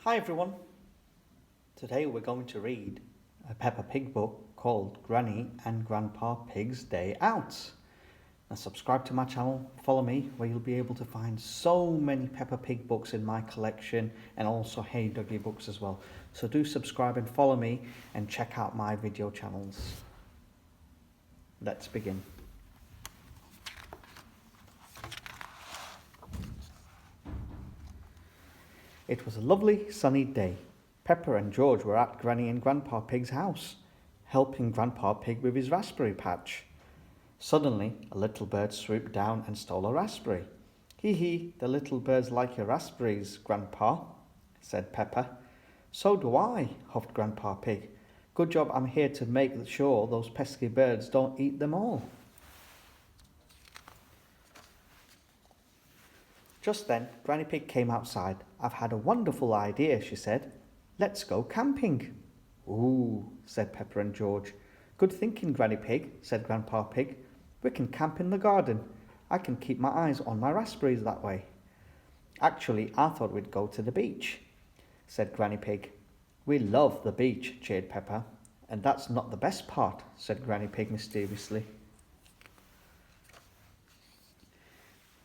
Hi everyone. Today we're going to read a Peppa Pig book called Granny and Grandpa Pig's Day Out. Now subscribe to my channel, follow me, where you'll be able to find so many Peppa Pig books in my collection and also Hey Duggee books as well. So do subscribe and follow me and check out my video channels. Let's begin. It was a lovely sunny day. Peppa and George were at Granny and Grandpa Pig's house, helping Grandpa Pig with his raspberry patch. Suddenly, a little bird swooped down and stole a raspberry. Hee hee, the little birds like your raspberries, Grandpa, said Peppa. So do I, huffed Grandpa Pig. Good job I'm here to make sure those pesky birds don't eat them all. Just then, Granny Pig came outside. I've had a wonderful idea, she said. Let's go camping. Ooh, said Peppa and George. Good thinking, Granny Pig, said Grandpa Pig. We can camp in the garden. I can keep my eyes on my raspberries that way. Actually, I thought we'd go to the beach, said Granny Pig. We love the beach, cheered Peppa. And that's not the best part, said Granny Pig mysteriously.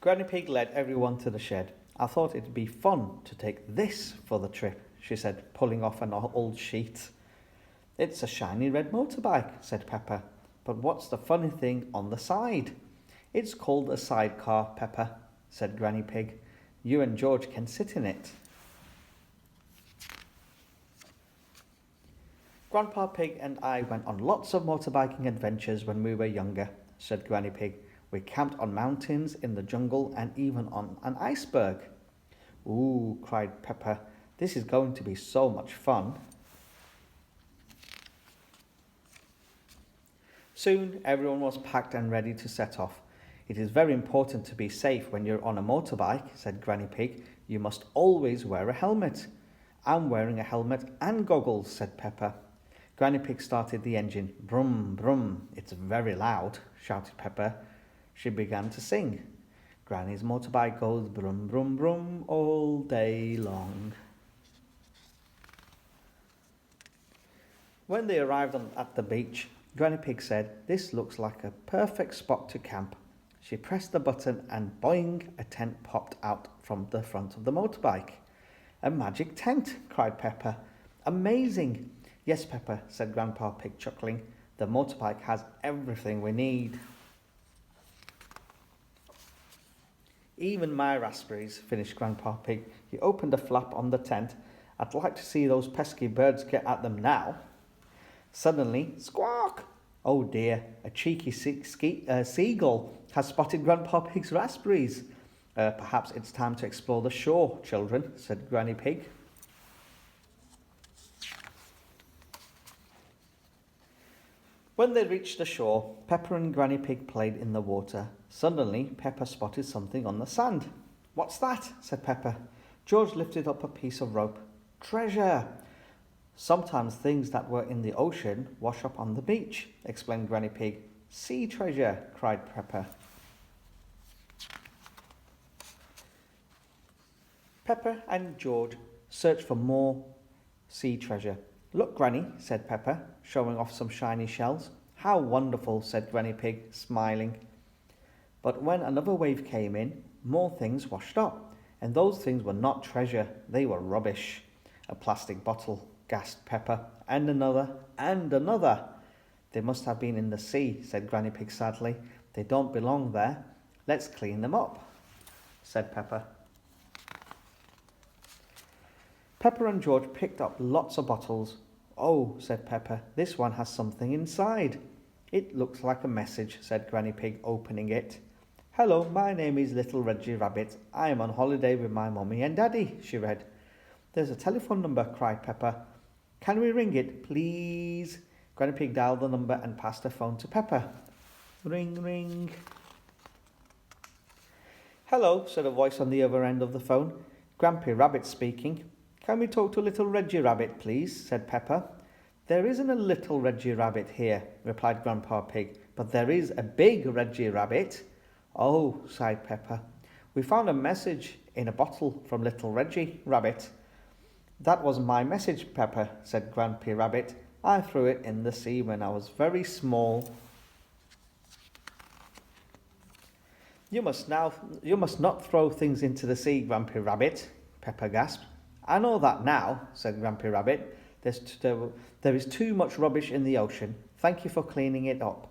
Granny Pig led everyone to the shed. I thought it'd be fun to take this for the trip, she said, pulling off an old sheet. It's a shiny red motorbike, said Peppa. But what's the funny thing on the side? It's called a sidecar, Peppa, said Granny Pig. You and George can sit in it. Grandpa Pig and I went on lots of motorbiking adventures when we were younger, said Granny Pig. We camped on mountains, in the jungle, and even on an iceberg. Ooh, cried Peppa. This is going to be so much fun. Soon, everyone was packed and ready to set off. It is very important to be safe when you're on a motorbike, said Granny Pig. You must always wear a helmet. I'm wearing a helmet and goggles, said Peppa. Granny Pig started the engine. Brum, brum. It's very loud, shouted Peppa. She began to sing. Granny's motorbike goes brum, brum, brum all day long. When they arrived at the beach, Granny Pig said, This looks like a perfect spot to camp. She pressed the button and boing, a tent popped out from the front of the motorbike. A magic tent, cried Peppa. Amazing. Yes, Peppa, said Grandpa Pig, chuckling. The motorbike has everything we need. Even my raspberries, finished Grandpa Pig. He opened a flap on the tent. I'd like to see those pesky birds get at them now. Suddenly, squawk! Oh dear, a cheeky seagull has spotted Grandpa Pig's raspberries. Perhaps it's time to explore the shore, children, said Granny Pig. When they reached the shore, Peppa and Granny Pig played in the water. Suddenly, Peppa spotted something on the sand. What's that? Said Peppa. George lifted up a piece of rope. Treasure! Sometimes things that were in the ocean wash up on the beach, explained Granny Pig. Sea treasure, cried Peppa. Peppa and George searched for more sea treasure. Look, Granny, said Peppa, showing off some shiny shells. How wonderful, said Granny Pig, smiling. But when another wave came in, more things washed up, and those things were not treasure, they were rubbish. A plastic bottle, gasped Peppa, and another, and another. They must have been in the sea, said Granny Pig sadly. They don't belong there. Let's clean them up, said Peppa. Peppa and George picked up lots of bottles. Oh, said Peppa, this one has something inside. It looks like a message, said Granny Pig, opening it. Hello, my name is Little Reggie Rabbit. I am on holiday with my mummy and daddy, she read. There's a telephone number, cried Peppa. Can we ring it, please? Granny Pig dialed the number and passed her phone to Peppa. Ring, ring. Hello, said a voice on the other end of the phone. Grampy Rabbit speaking. Can we talk to Little Reggie Rabbit, please? Said Peppa. There isn't a little Reggie Rabbit here, replied Grandpa Pig, but there is a big Reggie Rabbit. Oh, sighed Peppa. We found a message in a bottle from Little Reggie Rabbit. That was my message, Pepper, said Grandpa Rabbit. I threw it in the sea when I was very small. You must not throw things into the sea, Grandpa Rabbit, Pepper gasped. I know that now, said Grandpa Rabbit. There is too much rubbish in the ocean. Thank you for cleaning it up.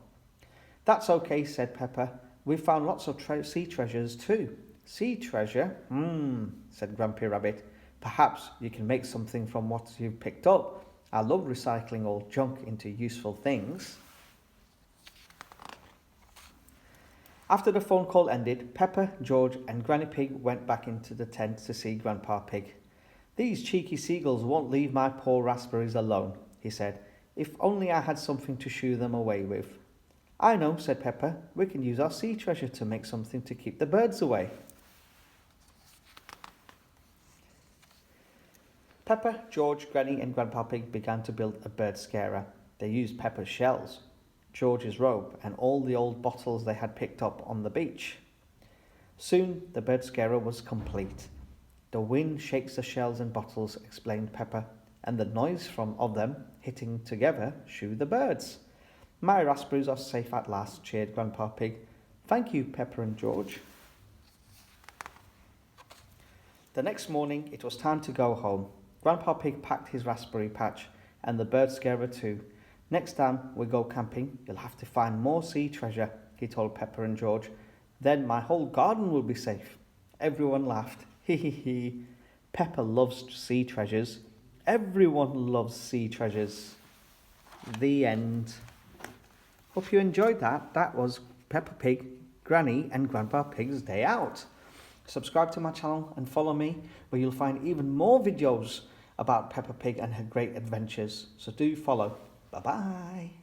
That's okay, said Pepper. We've found lots of sea treasures too. Sea treasure? Said Grandpa Rabbit. Perhaps you can make something from what you've picked up. I love recycling old junk into useful things. After the phone call ended, Pepper, George and Granny Pig went back into the tent to see Grandpa Pig. These cheeky seagulls won't leave my poor raspberries alone, he said. If only I had something to shoo them away with. I know, said Pepper. We can use our sea treasure to make something to keep the birds away. Pepper, George, Granny and Grandpa Pig began to build a bird scarer. They used Pepper's shells, George's rope and all the old bottles they had picked up on the beach. Soon the bird scarer was complete. The wind shakes the shells and bottles, explained Pepper, and the noise of them hitting together shoo the birds. My raspberries are safe at last, cheered Grandpa Pig. Thank you, Pepper and George. The next morning it was time to go home. Grandpa Pig packed his raspberry patch and the bird scarer too. Next time we go camping, you'll have to find more sea treasure, he told Pepper and George. Then my whole garden will be safe. Everyone laughed. Hee hee hee. Pepper loves sea treasures. Everyone loves sea treasures. The end. Hope you enjoyed that. That was Peppa Pig, Granny and Grandpa Pig's Day Out. Subscribe to my channel and follow me where you'll find even more videos about Peppa Pig and her great adventures. So do follow. Bye-bye.